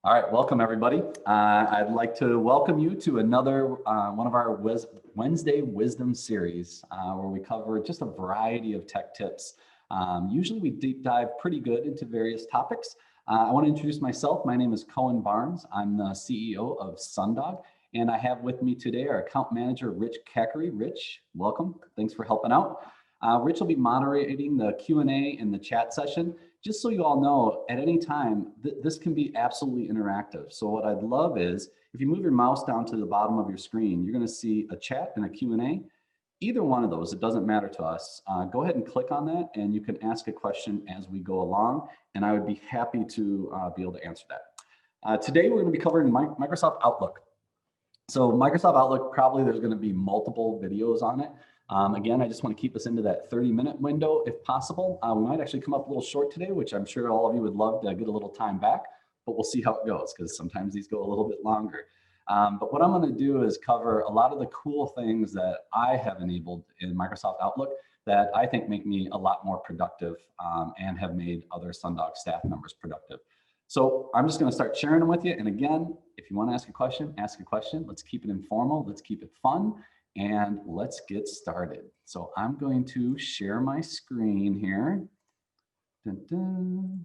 All right, welcome everybody. I'd like to welcome you to another one of our Wednesday Wisdom series where we cover just a variety of tech tips. Usually we deep dive pretty good into various topics. I want to introduce myself. My name is Cohen Barnes. I'm the CEO of Sundog, and I have with me today our account manager, Rich Cackery. Rich, welcome. Thanks for helping out. Rich will be moderating the Q&A and the chat session. Just so you all know, at any time, this can be absolutely interactive. So what I'd love is, if you move your mouse down to the bottom of your screen, you're gonna see a chat and a Q&A. Either one of those, it doesn't matter to us. Go ahead and click on that and you can ask a question as we go along, and I would be happy to be able to answer that. Today, we're gonna be covering Microsoft Outlook. So Microsoft Outlook, probably there's gonna be multiple videos on it. Again, I just want to keep us into that 30-minute window if possible. We might actually come up a little short today, which I'm sure all of you would love to get a little time back, but we'll see how it goes because sometimes these go a little bit longer. But what I'm going to do is cover a lot of the cool things that I have enabled in Microsoft Outlook that I think make me a lot more productive and have made other Sundog staff members productive. So I'm just going to start sharing them with you. And again, if you want to ask a question, ask a question. Let's keep it informal. Let's keep it fun. And let's get started. So I'm going to share my screen here. Dun, dun.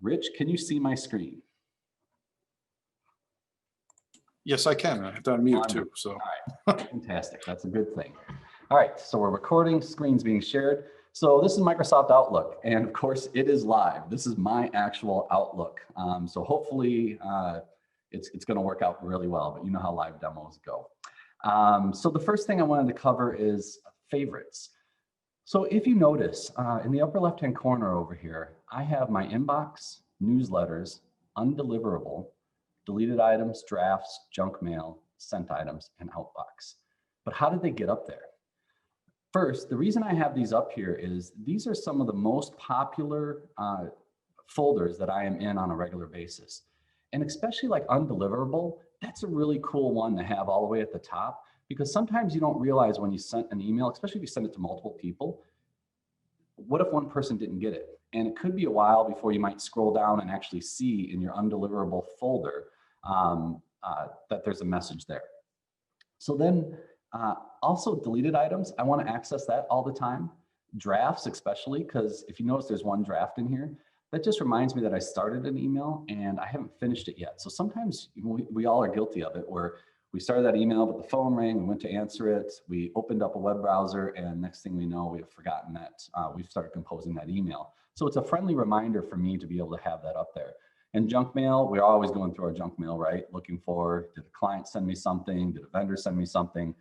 Rich, can you see my screen? Yes, I can. I have to unmute too. So. All right, fantastic. That's a good thing. All right, so we're recording, screen's being shared. So this is Microsoft Outlook, and of course it is live. This is my actual Outlook. So hopefully it's going to work out really well, but you know how live demos go. So the first thing I wanted to cover is favorites. So if you notice in the upper left-hand corner over here, I have my inbox, newsletters, undeliverable, deleted items, drafts, junk mail, sent items, and outbox. But how did they get up there? First, the reason I have these up here is these are some of the most popular folders that I am in on a regular basis. And especially like undeliverable, that's a really cool one to have all the way at the top, because sometimes you don't realize when you sent an email, especially if you send it to multiple people, what if one person didn't get it? And it could be a while before you might scroll down and actually see in your undeliverable folder that there's a message there. So then also deleted items, I want to access that all the time. Drafts especially, because if you notice there's one draft in here, that just reminds me that I started an email and I haven't finished it yet. So sometimes we all are guilty of it, where we started that email, but the phone rang, we went to answer it, we opened up a web browser, and next thing we know, we have forgotten that we've started composing that email. So it's a friendly reminder for me to be able to have that up there. And junk mail, we're always going through our junk mail, right? Looking for, did a client send me something? Did a vendor send me something?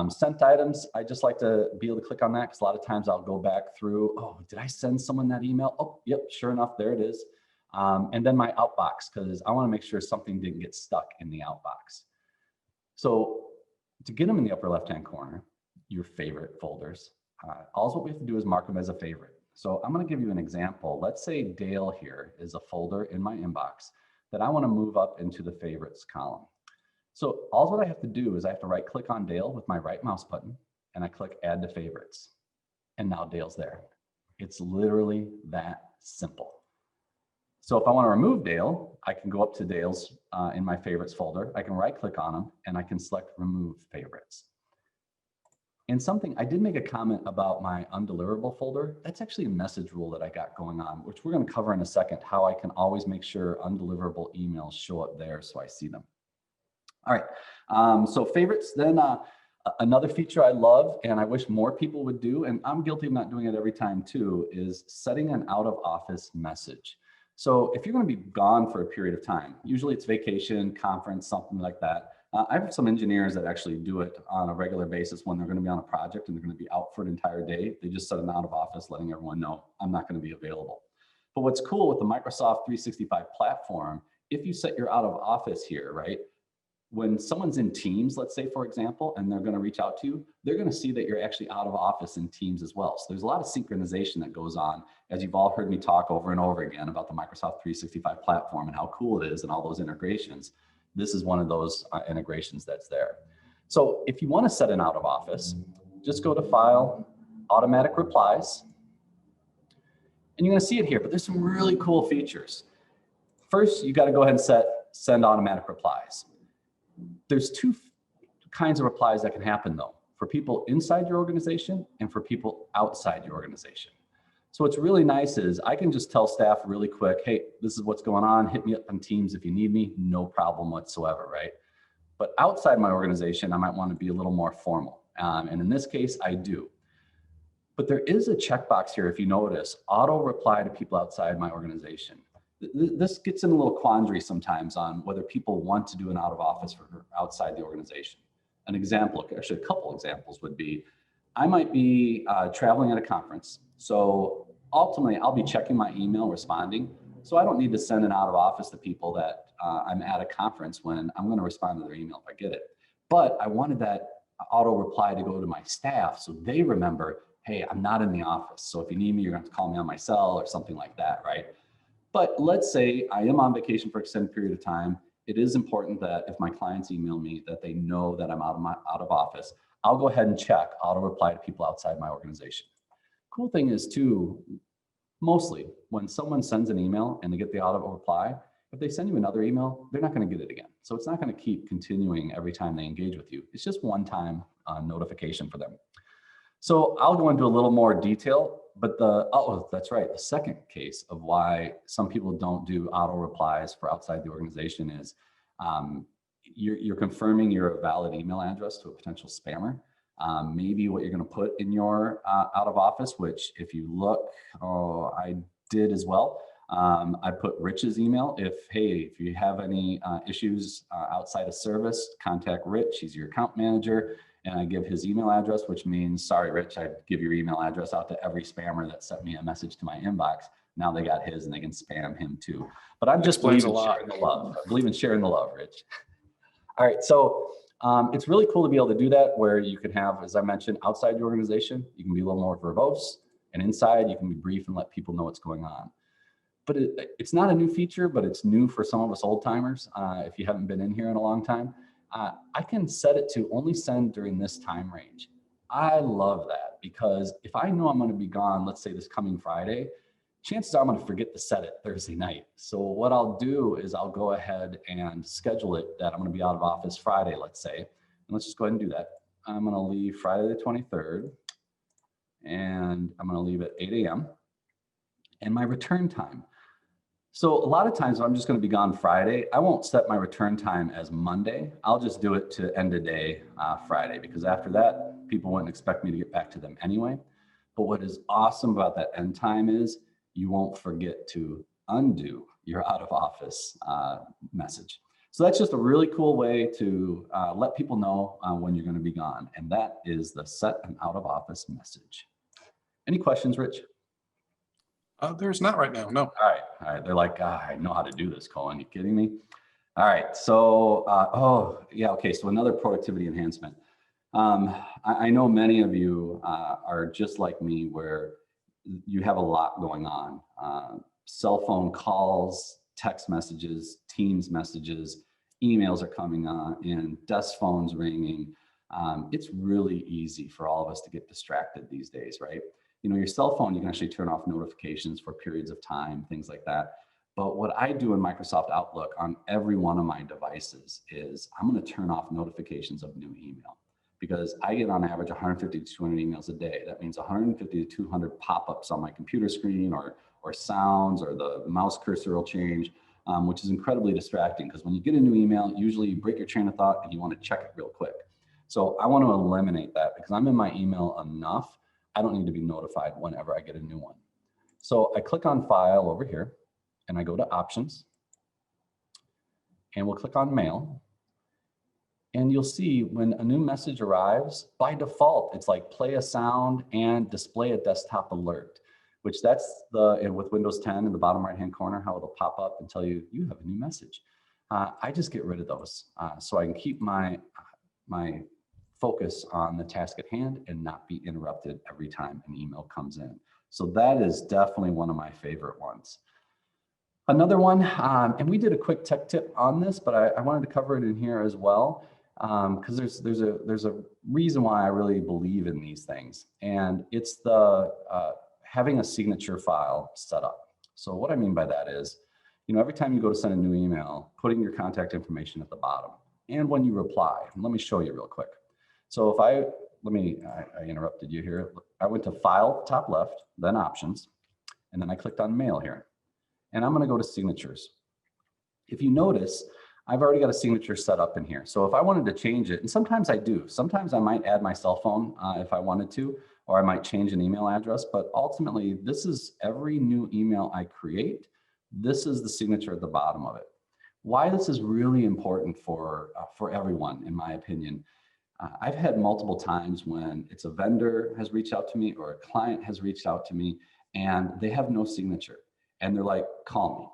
Sent items, I just like to be able to click on that because a lot of times I'll go back through, oh, did I send someone that email? Oh, yep, sure enough, there it is. And then my outbox, because I want to make sure something didn't get stuck in the outbox. So to get them in the upper left-hand corner, your favorite folders, all what we have to do is mark them as a favorite. So I'm going to give you an example. Let's say Dale here is a folder in my inbox that I want to move up into the favorites column. So all what I have to do is I have to right click on Dale with my right mouse button and I click add to favorites. And now Dale's there. It's literally that simple. So if I want to remove Dale, I can go up to Dale's in my favorites folder. I can right click on him and I can select remove favorites. And something, I did make a comment about my undeliverable folder. That's actually a message rule that I got going on, which we're going to cover in a second, how I can always make sure undeliverable emails show up there so I see them. All right, so favorites, then another feature I love and I wish more people would do, and I'm guilty of not doing it every time too, is setting an out of office message. So if you're going to be gone for a period of time, usually it's vacation, conference, something like that. I have some engineers that actually do it on a regular basis when they're going to be on a project and they're going to be out for an entire day. They just set an out of office letting everyone know I'm not going to be available. But what's cool with the Microsoft 365 platform, if you set your out of office here, right? When someone's in Teams, let's say, for example, and they're going to reach out to you, they're going to see that you're actually out of office in Teams as well. So there's a lot of synchronization that goes on, as you've all heard me talk over and over again about the Microsoft 365 platform and how cool it is and all those integrations. This is one of those integrations that's there. So if you want to set an out of office, just go to File, Automatic Replies, and you're going to see it here, but there's some really cool features. first, you got to go ahead and send automatic replies. There's two kinds of replies that can happen though, for people inside your organization and for people outside your organization. So what's really nice is I can just tell staff really quick, hey, this is what's going on. Hit me up on Teams if you need me, no problem whatsoever, right? But outside my organization, I might want to be a little more formal. And in this case, I do. But there is a checkbox here, if you notice, auto reply to people outside my organization. This gets in a little quandary sometimes on whether people want to do an out of office for outside the organization. An example, actually a couple examples would be, I might be traveling at a conference. So ultimately I'll be checking my email, responding. So I don't need to send an out of office to people that I'm at a conference when I'm going to respond to their email if I get it. But I wanted that auto reply to go to my staff so they remember, hey, I'm not in the office. So if you need me, you're going to have to call me on my cell or something like that, right? But let's say I am on vacation for an extended period of time. It is important that if my clients email me that they know that I'm out of office. I'll go ahead and check auto reply to people outside my organization. Cool thing is too, mostly when someone sends an email and they get the auto reply, if they send you another email, they're not going to get it again. So it's not going to keep continuing every time they engage with you. It's just one time notification for them. So I'll go into a little more detail, but that's right. The second case of why some people don't do auto replies for outside the organization is you're confirming your valid email address to a potential spammer. Maybe what you're going to put in your out of office, which if you look, I did as well. I put Rich's email. If you have any issues outside of service, contact Rich. He's your account manager. And I give his email address, which means, sorry, Rich, I give your email address out to every spammer that sent me a message to my inbox. Now they got his and they can spam him too. But I'm just believing in sharing the love. I believe in sharing the love, Rich. All right, so it's really cool to be able to do that where you can have, as I mentioned, outside your organization, you can be a little more verbose, and inside you can be brief and let people know what's going on. But it's not a new feature, but it's new for some of us old timers. If you haven't been in here in a long time, I can set it to only send during this time range. I love that because if I know I'm going to be gone, let's say this coming Friday, chances are I'm going to forget to set it Thursday night. So what I'll do is I'll go ahead and schedule it that I'm going to be out of office Friday, let's say. And let's just go ahead and do that. I'm going to leave Friday the 23rd and I'm going to leave at 8 a.m. and my return time. So a lot of times if I'm just going to be gone Friday, I won't set my return time as Monday. I'll just do it to end of day Friday, because after that, people wouldn't expect me to get back to them anyway. But what is awesome about that end time is you won't forget to undo your out of office message. So that's just a really cool way to let people know when you're going to be gone. And that is the set an out of office message. Any questions, Rich? There's not right now, no. All right. They're like, I know how to do this, Cohen. You kidding me? All right. So, okay. So another productivity enhancement. I know many of you are just like me, where you have a lot going on. Cell phone calls, text messages, Teams messages, emails are coming in, desk phones ringing. It's really easy for all of us to get distracted these days, right? You know, your cell phone, you can actually turn off notifications for periods of time, things like that. But what I do in Microsoft Outlook on every one of my devices is I'm going to turn off notifications of new email, because I get on average 150 to 200 emails a day. That means 150 to 200 pop-ups on my computer screen or sounds, or the mouse cursor will change, which is incredibly distracting, because when you get a new email, usually you break your train of thought and you want to check it real quick. So I want to eliminate that, because I'm in my email enough. I don't need to be notified whenever I get a new one. So I click on File over here, and I go to Options, and we'll click on Mail. And you'll see when a new message arrives, by default, it's like play a sound and display a desktop alert, which that's with Windows 10 in the bottom right-hand corner, how it'll pop up and tell you, you have a new message. I just get rid of those so I can keep my focus on the task at hand and not be interrupted every time an email comes in. So that is definitely one of my favorite ones. Another one, and we did a quick tech tip on this, but I wanted to cover it in here as well, because there's a reason why I really believe in these things, and it's the having a signature file set up. So what I mean by that is, every time you go to send a new email, putting your contact information at the bottom. And when you reply, let me show you real quick. So I interrupted you here. I went to File, top left, then Options, and then I clicked on Mail here. And I'm going to go to Signatures. If you notice, I've already got a signature set up in here. So if I wanted to change it, and sometimes I do, sometimes I might add my cell phone if I wanted to, or I might change an email address, but ultimately this is every new email I create. This is the signature at the bottom of it. Why this is really important for everyone, in my opinion. I've had multiple times when it's a vendor has reached out to me or a client has reached out to me and they have no signature and they're like, call me.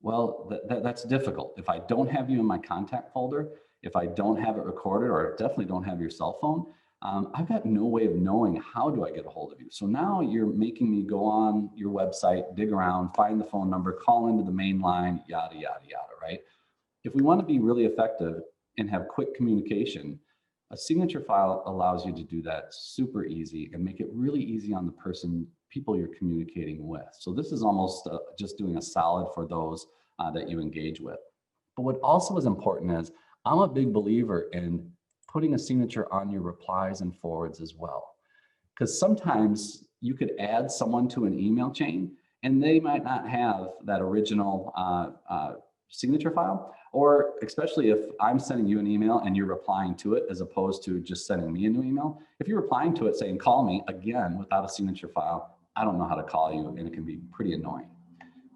Well, that's difficult. If I don't have you in my contact folder, if I don't have it recorded, or definitely don't have your cell phone, I've got no way of knowing how do I get a hold of you. So now you're making me go on your website, dig around, find the phone number, call into the main line, yada, yada, yada, right? If we want to be really effective and have quick communication, a signature file allows you to do that super easy and make it really easy on the people you're communicating with. So this is almost just doing a solid for those that you engage with. But what also is important is I'm a big believer in putting a signature on your replies and forwards as well. Because sometimes you could add someone to an email chain and they might not have that original signature file, or especially if I'm sending you an email and you're replying to it as opposed to just sending me a new email. If you're replying to it saying, call me, again, without a signature file, I don't know how to call you and it can be pretty annoying.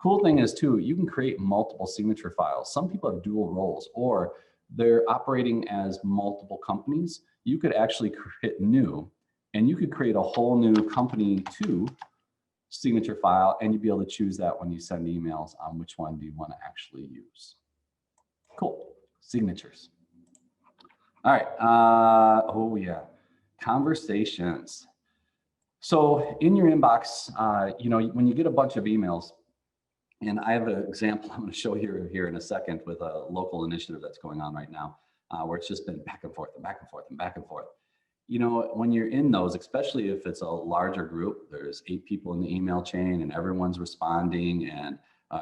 Cool thing is too, you can create multiple signature files. Some people have dual roles or they're operating as multiple companies. You could actually hit new and you could create a whole new company too signature file, and you'd be able to choose that when you send emails on which one do you want to actually use. Cool, signatures. All right, oh yeah, conversations. So in your inbox, when you get a bunch of emails, and I have an example I'm going to show you here in a second with a local initiative that's going on right now, where it's just been back and forth and back and forth and back and forth. When you're in those, especially if it's a larger group, there's 8 people in the email chain and everyone's responding. And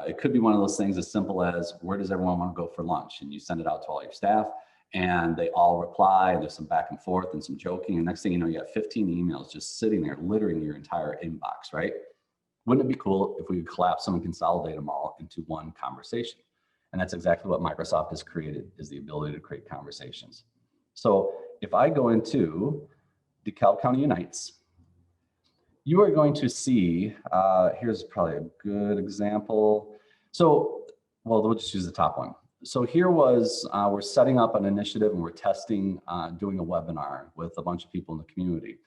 it could be one of those things as simple as, where does everyone want to go for lunch? And you send it out to all your staff and they all reply. And there's some back and forth and some joking. And next thing you know, you have 15 emails just sitting there, littering your entire inbox, right? Wouldn't it be cool if we could collapse them and consolidate them all into one conversation? And that's exactly what Microsoft has created, is the ability to create conversations. So if I go into DeKalb County Unites, you are going to see, here's probably a good example. So, well, we'll just use the top one. So here was, we're setting up an initiative and we're testing, doing a webinar with a bunch of people in the community.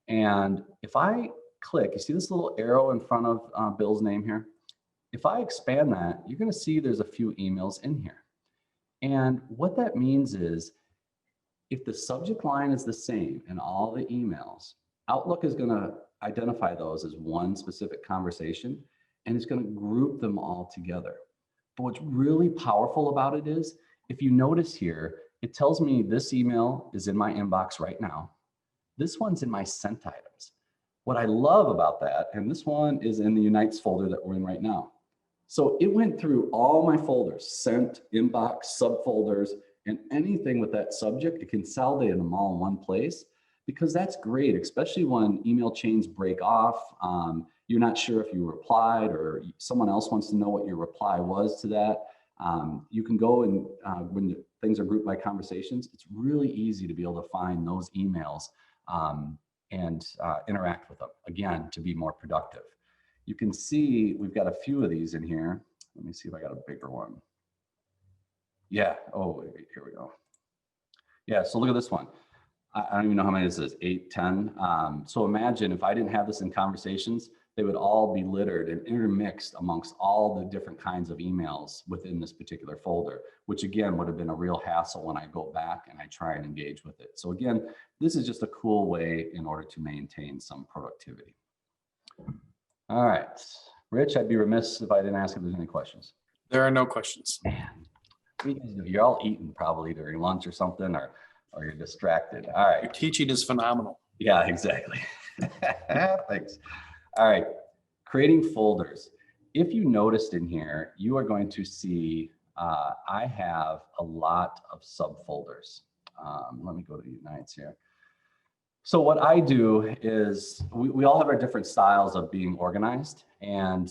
And if I click, you see this little arrow in front of Bill's name here? If I expand that, you're gonna see there's a few emails in here. And what that means is, if the subject line is the same in all the emails, Outlook is gonna identify those as one specific conversation, and it's gonna group them all together. But what's really powerful about it is, if you notice here, it tells me this email is in my inbox right now. This one's in my sent items. What I love about that, and this one is in the Unites folder that we're in right now. So it went through all my folders, sent, inbox, subfolders, and anything with that subject, it consolidated them all in one place, because that's great, especially when email chains break off. You're not sure if you replied or someone else wants to know what your reply was to that. You can go and when things are grouped by conversations, it's really easy to be able to find those emails and interact with them, again, to be more productive. You can see we've got a few of these in here. Let me see if I got a bigger one. Yeah, oh, here we go. Yeah, so look at this one. I don't even know how many this is, 8, 10. So imagine if I didn't have this in conversations, they would all be littered and intermixed amongst all the different kinds of emails within this particular folder, which again would have been a real hassle when I go back and I try and engage with it. So again, this is just a cool way in order to maintain some productivity. All right, Rich, I'd be remiss if I didn't ask if there's any questions. There are no questions. Man, what do you guys do? You're all eating probably during lunch or something, or you're distracted. All right. Your teaching is phenomenal. Yeah, exactly. Thanks. All right, creating folders. if you noticed in here, you are going to see I have a lot of subfolders. Let me go to Unites here. So what I do is we all have our different styles of being organized, and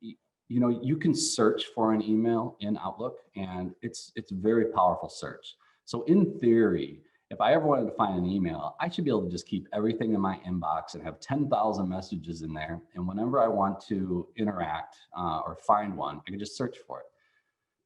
you know, you can search for an email in Outlook, and it's a very powerful search. So in theory, if I ever wanted to find an email, I should be able to just keep everything in my inbox and have 10,000 messages in there. And whenever I want to interact or find one, I can just search for it.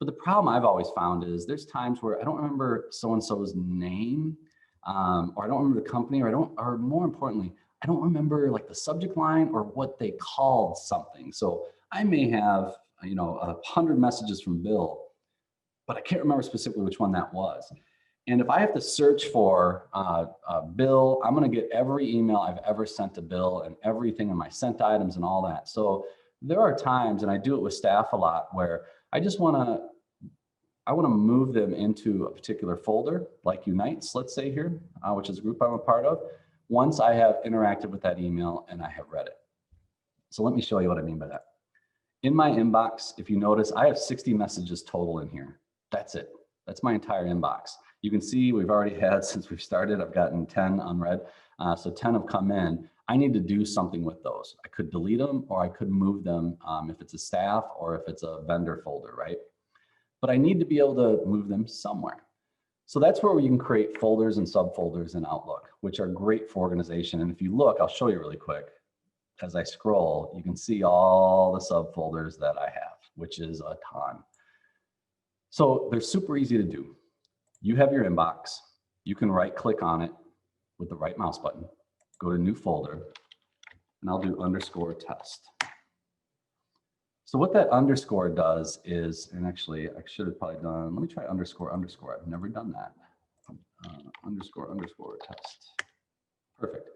But the problem I've always found is there's times where I don't remember so-and-so's name, or I don't remember the company, or more importantly, I don't remember like the subject line or what they called something. So I may have, you know, 100 messages from Bill, but I can't remember specifically which one that was. And if I have to search for Bill, I'm going to get every email I've ever sent to Bill and everything in my sent items and all that. So there are times, and I do it with staff a lot, where I want to move them into a particular folder, like Unites, let's say here, which is a group I'm a part of, once I have interacted with that email and I have read it. So let me show you what I mean by that. In my inbox, if you notice, I have 60 messages total in here. That's it. That's my entire inbox. You can see we've already had, since we've started, I've gotten 10 unread. So 10 have come in. I need to do something with those. I could delete them, or I could move them if it's a staff or if it's a vendor folder, right? But I need to be able to move them somewhere. So that's where we can create folders and subfolders in Outlook, which are great for organization. And if you look, I'll show you really quick. As I scroll, you can see all the subfolders that I have, which is a ton. So they're super easy to do. You have your inbox. You can right click on it with the right mouse button, go to new folder, and I'll do _test. So what that underscore does is, and actually I should have probably done, let me try __. I've never done that. __ test. Perfect.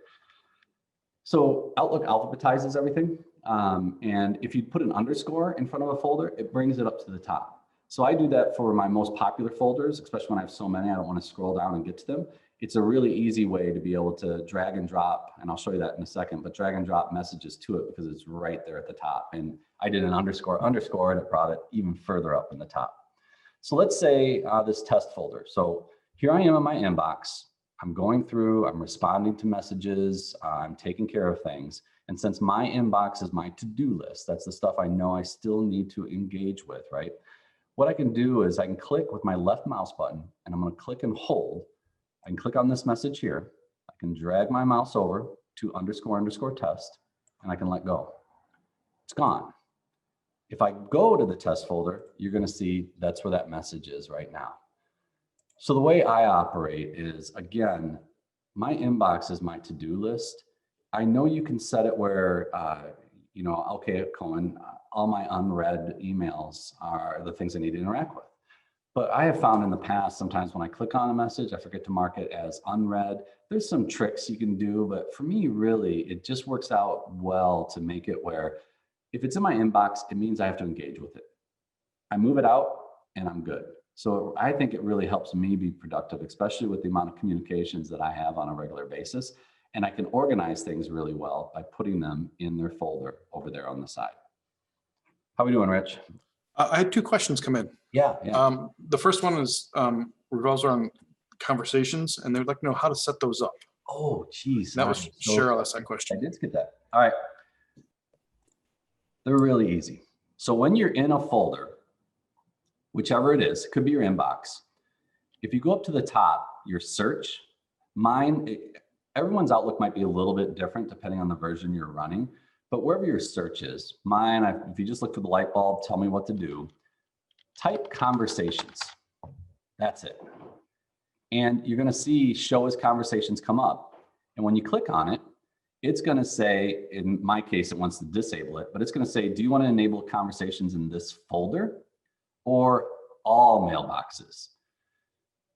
So Outlook alphabetizes everything. And if you put an underscore in front of a folder, it brings it up to the top. So I do that for my most popular folders, especially when I have so many, I don't want to scroll down and get to them. It's a really easy way to be able to drag and drop, and I'll show you that in a second, but drag and drop messages to it because it's right there at the top. And I did an __, and it brought it even further up in the top. So let's say this test folder. So here I am in my inbox. I'm going through, I'm responding to messages, I'm taking care of things. And since my inbox is my to-do list, that's the stuff I know I still need to engage with, right? What I can do is I can click with my left mouse button, and I'm going to click and hold. I can click on this message here. I can drag my mouse over to __ test, and I can let go. It's gone. If I go to the test folder, you're going to see that's where that message is right now. So the way I operate is, again, my inbox is my to-do list. I know you can set it where, you know, okay, Cohen, all my unread emails are the things I need to interact with. But I have found in the past, sometimes when I click on a message, I forget to mark it as unread. There's some tricks you can do, but for me, really, it just works out well to make it where if it's in my inbox, it means I have to engage with it. I move it out and I'm good. So I think it really helps me be productive, especially with the amount of communications that I have on a regular basis. And I can organize things really well by putting them in their folder over there on the side. How are we doing, Rich? I had two questions come in. Yeah. The first one is revolves around conversations, and they'd like to know how to set those up. Oh, geez. That was Cheryl asked that question. I did get that. All right. They're really easy. So when you're in a folder, whichever it is, it could be your inbox. If you go up to the top, your search, everyone's Outlook might be a little bit different depending on the version you're running, but wherever your search is, if you just look for the light bulb, tell me what to do, type conversations. That's it. And you're going to see show as conversations come up. And when you click on it, it's going to say, in my case, it wants to disable it, but it's going to say, do you want to enable conversations in this folder or all mailboxes?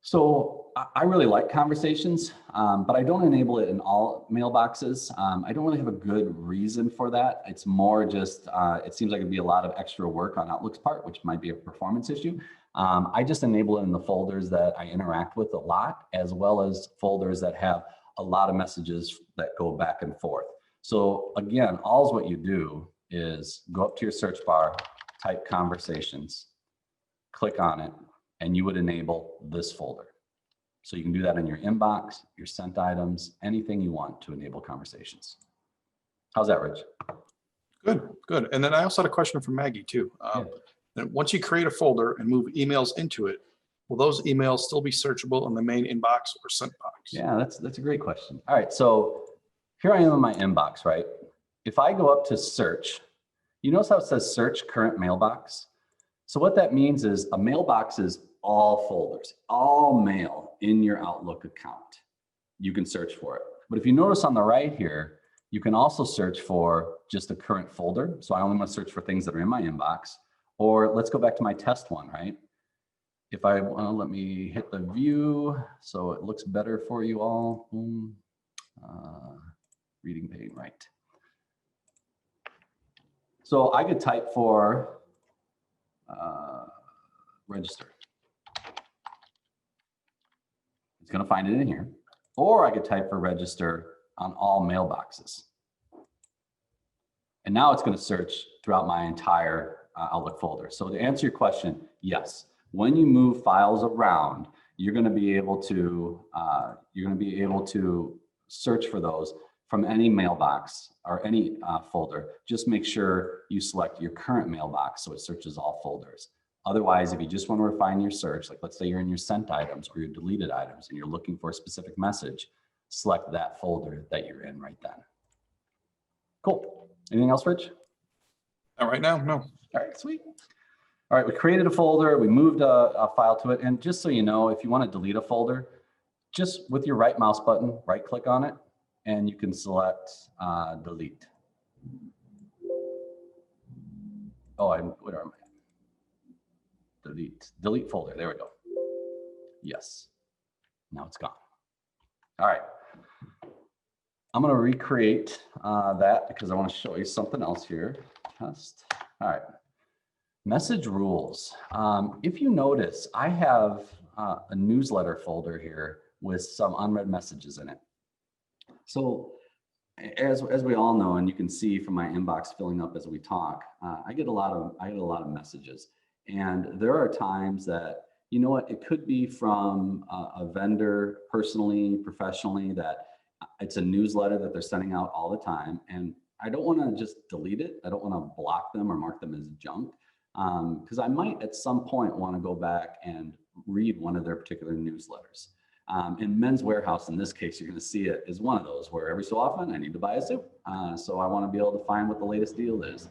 So I really like conversations, but I don't enable it in all mailboxes. I don't really have a good reason for that. It's more just, it seems like it'd be a lot of extra work on Outlook's part, which might be a performance issue. I just enable it in the folders that I interact with a lot, as well as folders that have a lot of messages that go back and forth. So again, all's what you do is go up to your search bar, type conversations, click on it, and you would enable this folder. So you can do that in your inbox, your sent items, anything you want to enable conversations. How's that, Rich? Good, good. And then I also had a question for Maggie too. And once you create a folder and move emails into it, will those emails still be searchable in the main inbox or sent box? Yeah, that's a great question. All right, so here I am in my inbox, right? If I go up to search, you notice how it says search current mailbox? So what that means is a mailbox is all folders, all mail in your Outlook account. You can search for it. But if you notice on the right here, you can also search for just a current folder. So I only want to search for things that are in my inbox. Or let's go back to my test one, right? If I want to, let me hit the view so it looks better for you all. Boom. Reading pane, right. So I could type for register. It's going to find it in here. Or I could type for register on all mailboxes. And now it's going to search throughout my entire Outlook folder. So to answer your question, yes. When you move files around, you're going to be able to search for those from any mailbox or any folder. Just make sure you select your current mailbox so it searches all folders. Otherwise, if you just want to refine your search, like let's say you're in your sent items or your deleted items and you're looking for a specific message, select that folder that you're in right then. Cool. Anything else, Rich? Not right now, no. All right, sweet. All right, we created a folder, we moved a file to it, and just so you know, if you want to delete a folder, just with your right mouse button, right click on it, and you can select delete. Oh, where am I? Delete folder, there we go. Yes, now it's gone. All right, I'm gonna recreate that because I want to show you something else here. Test, all right. Message rules. If you notice, I have a newsletter folder here with some unread messages in it. So as we all know, and you can see from my inbox filling up as we talk, I get a lot of messages. And there are times that, you know what, it could be from a vendor personally, professionally, that it's a newsletter that they're sending out all the time. And I don't want to just delete it. I don't want to block them or mark them as junk. Because I might at some point want to go back and read one of their particular newsletters. In Men's Warehouse, in this case, you're going to see it is one of those where every so often I need to buy a suit. So I want to be able to find what the latest deal is.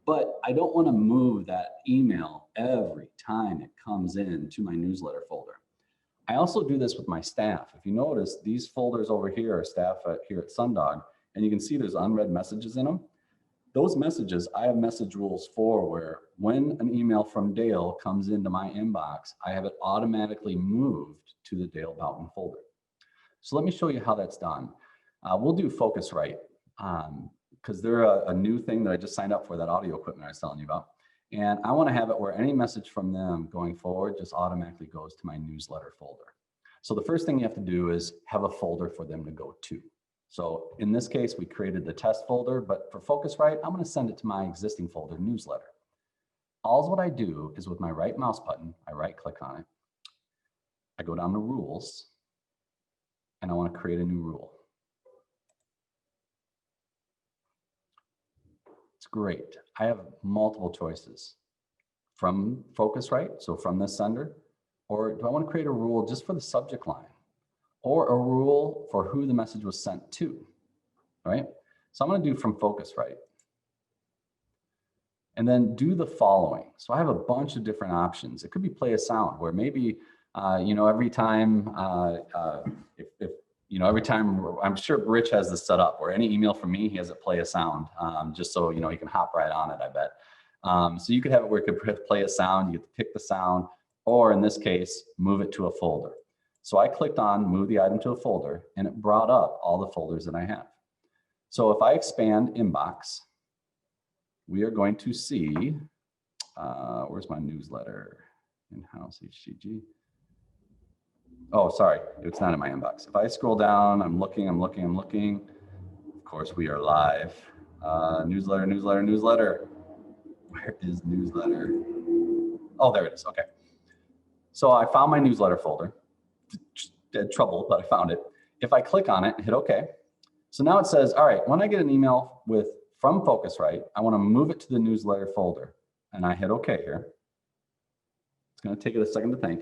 But I don't want to move that email every time it comes in to my newsletter folder. I also do this with my staff. If you notice, these folders over here are staff here at Sundog, and you can see there's unread messages in them. Those messages, I have message rules for where when an email from Dale comes into my inbox, I have it automatically moved to the Dale Boughton folder. So let me show you how that's done. We'll do Focusrite because they're a new thing that I just signed up for, that audio equipment I was telling you about. And I want to have it where any message from them going forward just automatically goes to my newsletter folder. So the first thing you have to do is have a folder for them to go to. So in this case, we created the test folder, but for Focusrite, I'm going to send it to my existing folder, newsletter. All what I do is with my right mouse button, I right click on it. I go down to rules and I want to create a new rule. It's great. I have multiple choices from Focusrite, so from this sender, or do I want to create a rule just for the subject line? Or a rule for who the message was sent to, right? So I'm going to do from Focusrite. And then do the following. So I have a bunch of different options. It could be play a sound, where maybe, every time, every time, I'm sure Rich has this set up, where any email from me, he has it play a sound, just so, he can hop right on it, I bet. So you could have it where it could play a sound, you get to pick the sound, or in this case, move it to a folder. So I clicked on move the item to a folder, and it brought up all the folders that I have. So if I expand inbox, we are going to see, where's my newsletter? In-house HGG. Oh, sorry, it's not in my inbox. If I scroll down, I'm looking. Of course, we are live. Newsletter. Where is newsletter? Oh, there it is. Okay. So I found my newsletter folder. Had trouble, but I found it. If I click on it, hit OK. So now it says, all right, when I get an email from Focusrite, I want to move it to the newsletter folder. And I hit OK here. It's going to take it a second to think.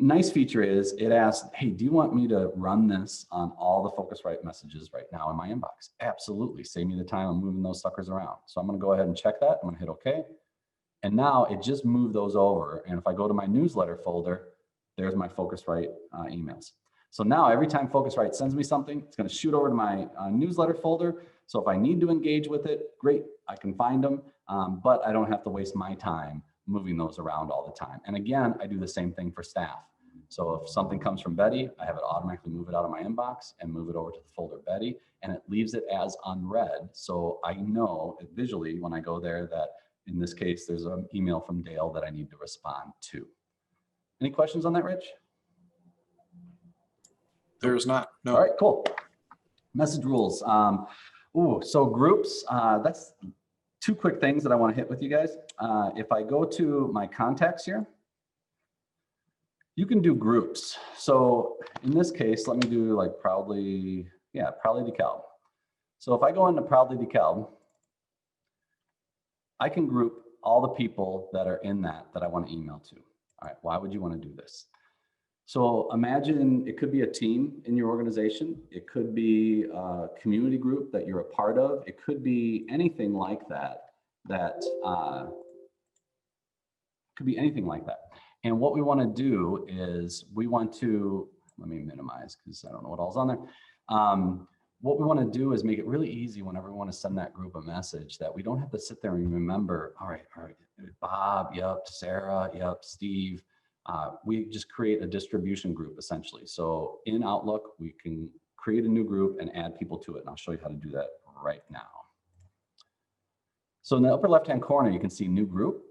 Nice feature is it asks, hey, do you want me to run this on all the Focusrite messages right now in my inbox? Absolutely. Save me the time of moving those suckers around. So I'm going to go ahead and check that. I'm going to hit OK. And now it just moved those over. And if I go to my newsletter folder, there's my Focusrite emails. So now every time Focusrite sends me something, it's going to shoot over to my newsletter folder. So if I need to engage with it, great, I can find them, but I don't have to waste my time moving those around all the time. And again, I do the same thing for staff. So if something comes from Betty, I have it automatically move it out of my inbox and move it over to the folder Betty, and it leaves it as unread. So I know visually when I go there that in this case, there's an email from Dale that I need to respond to. Any questions on that, Rich? There's not, no. All right, cool. Message rules. So groups, that's two quick things that I want to hit with you guys. If I go to my contacts here, you can do groups. So in this case, let me do like Proudly DeKalb. So if I go into Proudly DeKalb, I can group all the people that are in that I want to email to. All right, why would you want to do this? So imagine it could be a team in your organization. It could be a community group that you're a part of. It could be anything like that, could be anything like that. And what we want to do is we want to, let me minimize because I don't know what all's on there. What we want to do is make it really easy whenever we want to send that group a message that we don't have to sit there and remember, all right, Bob, yep, Sarah, yep, Steve. We just create a distribution group essentially. So in Outlook, we can create a new group and add people to it. And I'll show you how to do that right now. So in the upper left-hand corner, you can see new group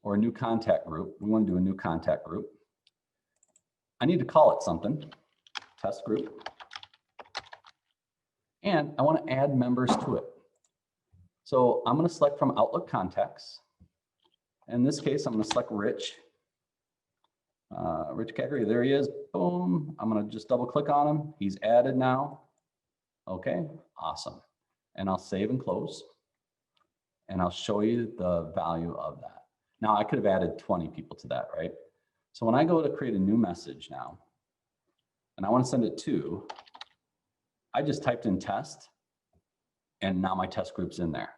or a new contact group. We want to do a new contact group. I need to call it something, test group. And I want to add members to it. So I'm going to select from Outlook contacts. In this case, I'm going to select Rich. Rich Caggery, there he is. Boom. I'm going to just double click on him. He's added now. Okay, awesome. And I'll save and close. And I'll show you the value of that. Now I could have added 20 people to that, right? So when I go to create a new message now, and I want to send it to, I just typed in test, and now my test group's in there.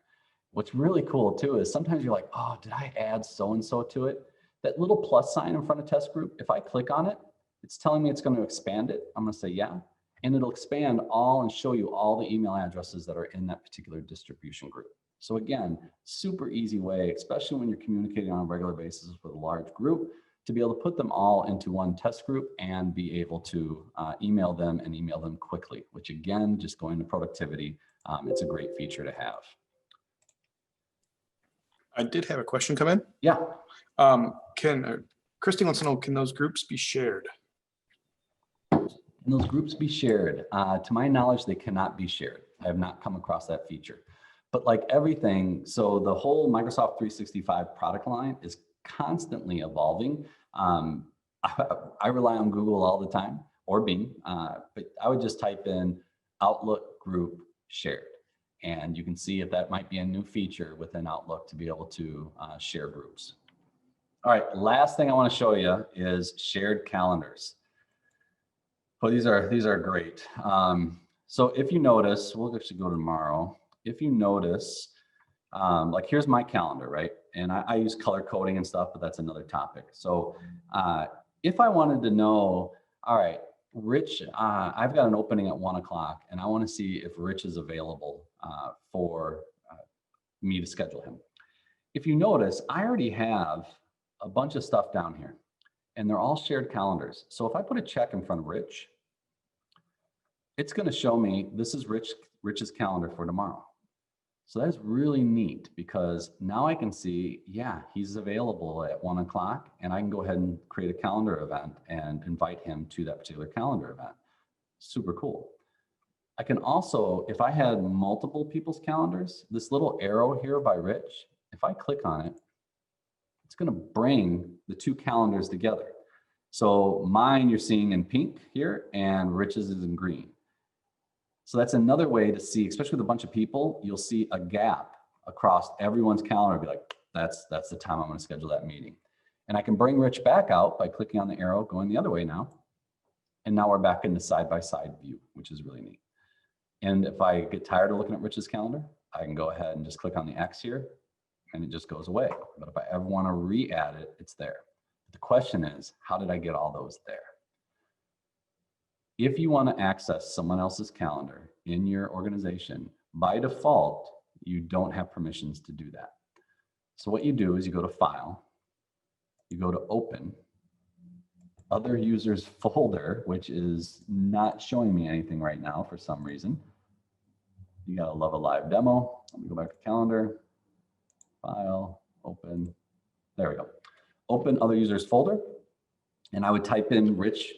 What's really cool too is sometimes you're like, oh, did I add so-and-so to it? That little plus sign in front of test group, if I click on it, it's telling me it's going to expand it. I'm going to say yeah, and it'll expand all and show you all the email addresses that are in that particular distribution group. So again, super easy way, especially when you're communicating on a regular basis with a large group, to be able to put them all into one test group and be able to email them and email them quickly, which again, just going to productivity, it's a great feature to have. I did have a question come in. Yeah. Christy wants to know, can those groups be shared? Can those groups be shared? To my knowledge, they cannot be shared. I have not come across that feature. But like everything, so the whole Microsoft 365 product line is constantly evolving. I rely on Google all the time, or Bing, but I would just type in Outlook group shared. And you can see if that might be a new feature within Outlook to be able to share groups. All right, last thing I want to show you is shared calendars. Well, these are great. So if you notice, we'll actually go to tomorrow. If you notice, like here's my calendar, right? And I use color coding and stuff, but that's another topic. So if I wanted to know, all right, Rich, I've got an opening at 1 o'clock and I want to see if Rich is available for me to schedule him. If you notice, I already have a bunch of stuff down here and they're all shared calendars. So if I put a check in front of Rich, it's going to show me this is Rich's calendar for tomorrow. So that's really neat because now I can see, yeah, he's available at 1 o'clock and I can go ahead and create a calendar event and invite him to that particular calendar event. Super cool. I can also, if I had multiple people's calendars, this little arrow here by Rich, if I click on it, it's going to bring the two calendars together. So mine you're seeing in pink here and Rich's is in green. So that's another way to see, especially with a bunch of people, you'll see a gap across everyone's calendar. Be like, that's the time I'm going to schedule that meeting. And I can bring Rich back out by clicking on the arrow going the other way now. And now we're back in the side-by-side view, which is really neat. And if I get tired of looking at Rich's calendar, I can go ahead and just click on the X here and it just goes away. But if I ever want to re-add it, it's there. The question is, how did I get all those there? If you want to access someone else's calendar in your organization, by default, you don't have permissions to do that. So what you do is you go to File, you go to Open, Other Users folder, which is not showing me anything right now for some reason. You gotta love a live demo. Let me go back to Calendar, File, Open. There we go. Open Other Users folder, and I would type in Rich.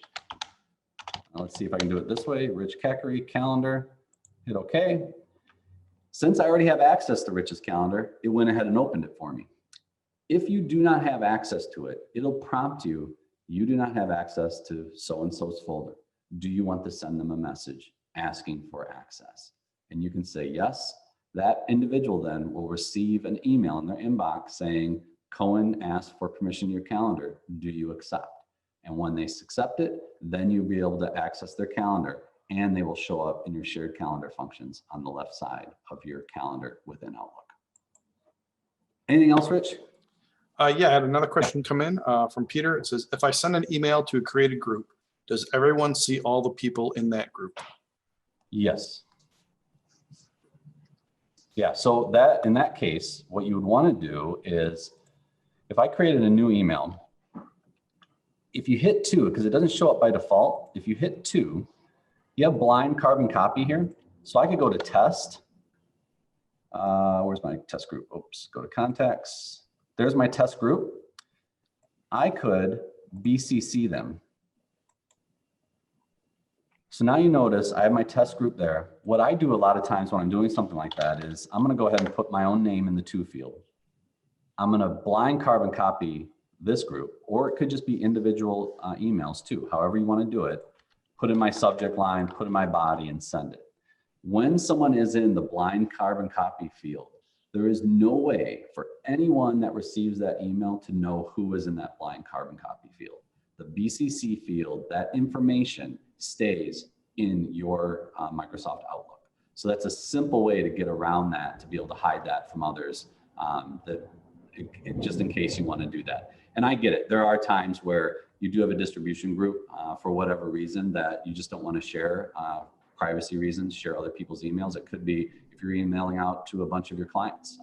Let's see if I can do it this way. Rich Keckery, calendar, hit OK. Since I already have access to Rich's calendar, it went ahead and opened it for me. If you do not have access to it, it'll prompt you, you do not have access to so-and-so's folder. Do you want to send them a message asking for access? And you can say yes. That individual then will receive an email in their inbox saying, Cohen asked for permission to your calendar. Do you accept? And when they accept it, then you'll be able to access their calendar and they will show up in your shared calendar functions on the left side of your calendar within Outlook. Anything else, Rich? Yeah, I had another question come in from Peter. It says, if I send an email to a created group, does everyone see all the people in that group? Yes. Yeah, so that in that case, what you would want to do is, if I created a new email, if you hit 2, because it doesn't show up by default, if you hit 2, you have blind carbon copy here. So I could go to test. Where's my test group? Oops, go to contacts. There's my test group. I could BCC them. So now you notice I have my test group there. What I do a lot of times when I'm doing something like that is I'm going to go ahead and put my own name in the to field. I'm going to blind carbon copy this group, or it could just be individual emails too. However you want to do it, put in my subject line, put in my body and send it. When someone is in the blind carbon copy field, there is no way for anyone that receives that email to know who is in that blind carbon copy field. The BCC field, that information stays in your Microsoft Outlook. So that's a simple way to get around that, to be able to hide that from others, just in case you want to do that. And I get it. There are times where you do have a distribution group for whatever reason that you just don't want to share, privacy reasons, share other people's emails. It could be if you're emailing out to a bunch of your clients.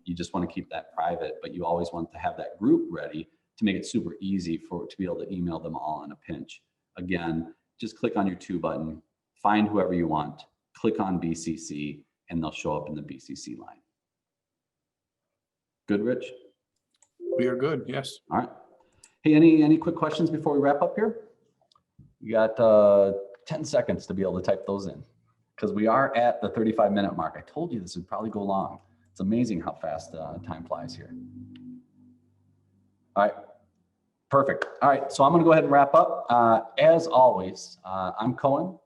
You just want to keep that private, but you always want to have that group ready to make it super easy to be able to email them all in a pinch. Again, just click on your to button, find whoever you want, click on BCC, and they'll show up in the BCC line. Good, Rich? We are good, yes. All right. Hey, any quick questions before we wrap up here? You got 10 seconds to be able to type those in, because we are at the 35-minute mark. I told you this would probably go long. It's amazing how fast time flies here. All right, perfect. All right, so I'm going to go ahead and wrap up. As always, I'm Cohen.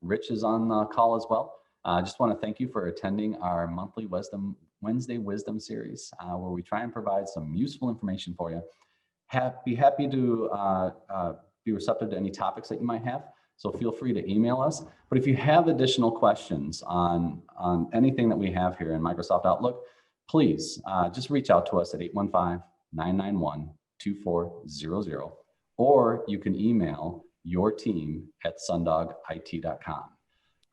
Rich is on the call as well. I just want to thank you for attending our monthly Wednesday Wisdom series, where we try and provide some useful information for you. Be happy to be receptive to any topics that you might have. So feel free to email us. But if you have additional questions on anything that we have here in Microsoft Outlook, please just reach out to us at 815-991-2400, or you can email your team at sundogit.com.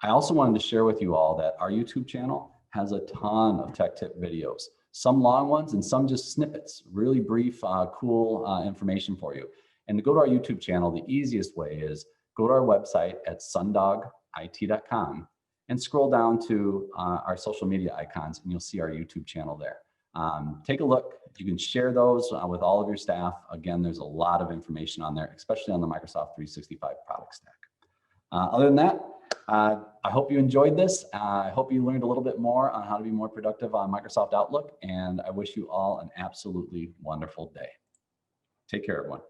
I also wanted to share with you all that our YouTube channel has a ton of tech tip videos, some long ones and some just snippets, really brief, cool information for you. And to go to our YouTube channel, the easiest way is go to our website at sundogit.com and scroll down to our social media icons, and you'll see our YouTube channel there. Take a look. You can share those with all of your staff. Again, there's a lot of information on there, especially on the Microsoft 365 product stack. Other than that, I hope you enjoyed this. I hope you learned a little bit more on how to be more productive on Microsoft Outlook, and I wish you all an absolutely wonderful day. Take care, everyone.